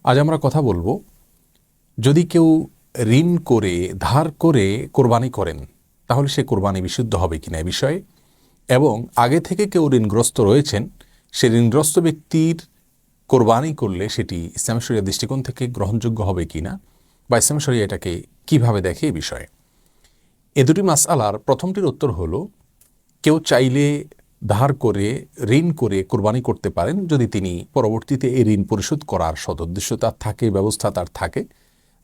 আজ আমরা কথা বলবো, যদি কেউ ঋণ করে ধার করে কোরবানি করেন তাহলে সে কোরবানি বিশুদ্ধ হবে কিনা এ বিষয়ে, এবং আগে থেকে কেউ ঋণগ্রস্ত রয়েছেন সে ঋণগ্রস্ত ব্যক্তির কোরবানি করলে সেটি ইসলাম শরিয়ার দৃষ্টিকোণ থেকে গ্রহণযোগ্য হবে কিনা বা ইসলাম শরিয়া এটাকে কিভাবে দেখে এ বিষয়ে। এ দুটি মাসআলার প্রথমটির উত্তর হলো, কেউ চাইলে ধার করে ঋণ করে কোরবানি করতে পারেন যদি তিনি পরবর্তীতে এই ঋণ পরিশোধ করার সদুদ্দেশ্য তার থাকে, ব্যবস্থা তার থাকে,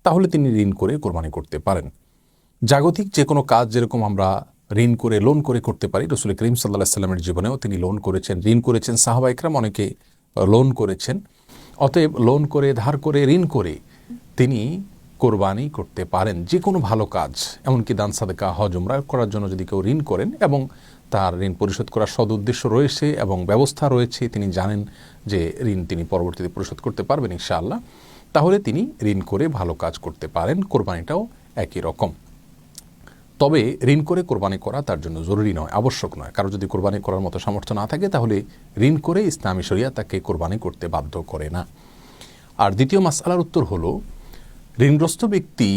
তাহলে তিনি ঋণ করে কোরবানি করতে পারেন। জাগতিক যে কোনো কাজ যেরকম আমরা ঋণ করে লোন করে করতে পারি, রসুল করিম সাল্লাল্লাহু আলাইহি ওয়াসাল্লামের জীবনেও তিনি লোন করেছেন, ঋণ করেছেন, সাহাবা ইকরাম অনেকে লোন করেছেন। অতএব লোন করে ধার করে ঋণ করে তিনি কোরবানি করতে পারেন যে কোনো ভালো কাজ, এমনকি দান সাদেকা হজ উমরা করার জন্য যদি কেউ ঋণ করেন এবং তার ঋণ পরিশোধ করার সদুদ্দেশ্য রয়েছে এবং ব্যবস্থা রয়েছে, তিনি জানেন যে ঋণ তিনি পরবর্তীতে পরিশোধ করতে পারবেন ইনশাআল্লাহ, তাহলে তিনি ঋণ করে ভালো কাজ করতে পারেন। কোরবানিটাও একই রকম। তবে ঋণ করে কোরবানি করা তার জন্য জরুরি নয়, আবশ্যক নয়। কারো যদি কোরবানি করার মতো সামর্থ্য না থাকে তাহলে ঋণ করে ইসলামী শরিয়া তাকে কোরবানি করতে বাধ্য করে না। আর দ্বিতীয় মাসআলার উত্তর হলো, ঋণগ্রস্ত ব্যক্তি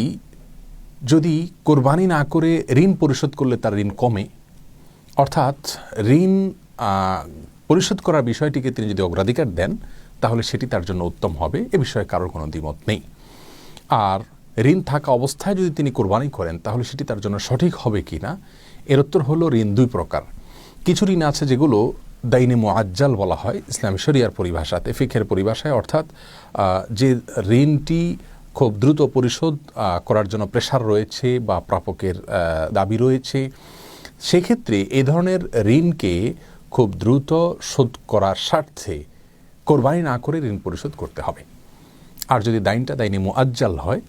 যদি কোরবানি না করে ঋণ পরিশোধ করলে তার ঋণ কমে, অর্থাৎ ঋণ পরিশোধ করার বিষয়টিকে তিনি যদি অগ্রাধিকার দেন তাহলে সেটি তার জন্য উত্তম হবে, এ বিষয়ে কারোর কোনো দ্বিমত নেই। আর ঋণ থাকা অবস্থায় যদি তিনি কোরবানি করেন তাহলে সেটি তার জন্য সঠিক হবে কি না, এর উত্তর হলো, ঋণ দুই প্রকার। কিছু ঋণ আছে যেগুলো দাইনে মুআজ্জাল বলা হয় ইসলামী শরিয়ার পরিভাষাতে, ফিকহের পরিভাষায়, অর্থাৎ যে ঋণটি খুব দ্রুত পরিশোধ করার জন্য প্রেশার রয়েছে বা প্রাপকের দাবি রয়েছে, সেক্ষেত্রে এই ধরনের ঋণকে খুব দ্রুত শোধ করার স্বার্থে কোরবানি না করে ঋণ পরিশোধ করতে হবে। আর যদি দাইনে মুআজ্জাল হয়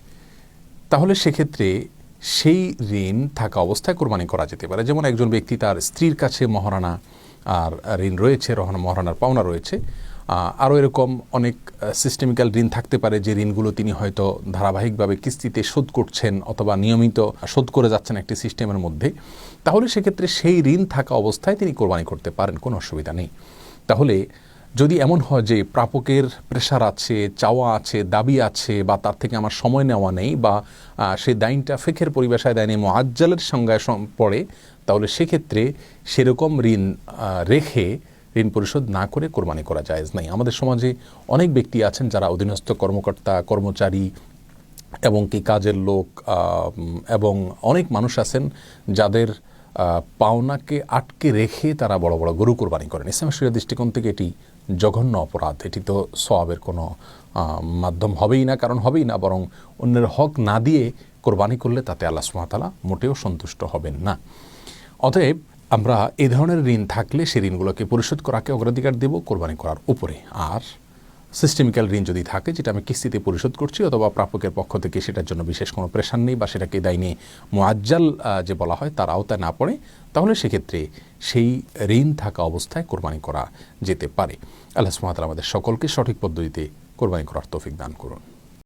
তাহলে সেক্ষেত্রে সেই ঋণ থাকা অবস্থায় কোরবানি করা যেতে পারে। যেমন একজন ব্যক্তি তার স্ত্রীর কাছে মহারানা আর ঋণ রয়েছে, মহারানার পাওনা রয়েছে। আরও এরকম অনেক সিস্টেমিক্যাল ঋণ থাকতে পারে যে ঋণগুলো তিনি হয়তো ধারাবাহিকভাবে কিস্তিতে শোধ করছেন অথবা নিয়মিত শোধ করে যাচ্ছেন একটি সিস্টেমের মধ্যে, তাহলে সেক্ষেত্রে সেই ঋণ থাকা অবস্থায় তিনি কোরবানি করতে পারেন, কোনো অসুবিধা নেই। তাহলে যদি এমন হয় যে প্রাপকের প্রেশার আছে, চাওয়া আছে, দাবি আছে, বা তার থেকে আমার সময় নেওয়া নেই, বা সেই দাইনটা ফিকহের পরিভাষায় দাইনে মুআজ্জালের সংজ্ঞায় পড়ে, তাহলে সেক্ষেত্রে সেরকম ঋণ রেখে ঋণ পরিশোধ না করে কোরবানি করা জায়েজ নাই। আমাদের সমাজে অনেক ব্যক্তি আছেন যারা অধীনস্থ কর্মকর্তা, কর্মচারী এবং কি কাজের লোক, এবং অনেক মানুষ আছেন যাদের পাওনাকে আটকে রেখে তারা বড় বড় গরু কোরবানি করেন। ইসলামী শরিয়ার দৃষ্টিকোণ থেকে এটি জঘন্য অপরাধ। এটি তো সওয়াবের কোনো মাধ্যম হবেই না, কারণ হবেই না, বরং অন্যের হক না দিয়ে কোরবানি করলে তাতে আল্লাহ সুবহানাহু ওয়া তাআলা মোটেও সন্তুষ্ট হবেন না। অতএব আমরা এই ধরনের ঋণ থাকলে সেই ঋণগুলোকে পরিশোধ করাকে অগ্রাধিকার দেব কোরবানি করার উপরে। আর সিস্টেমিক্যাল ঋণ যদি থাকে, যেটা আমি কিস্তিতে পরিশোধ করছি অথবা প্রাপকের পক্ষ থেকে সেটার জন্য বিশেষ কোনো প্রেশার নেই বা সেটাকে দাইনে মুআজ্জাল যে বলা হয় তার আওতায় না পড়ে, তাহলে সেক্ষেত্রে সেই ঋণ থাকা অবস্থায় কোরবানি করা যেতে পারে। আল্লাহ সুবহানাহু ওয়া তাআলা আমাদের সকলকে সঠিক পদ্ধতিতে কোরবানি করার তৌফিক দান করুন।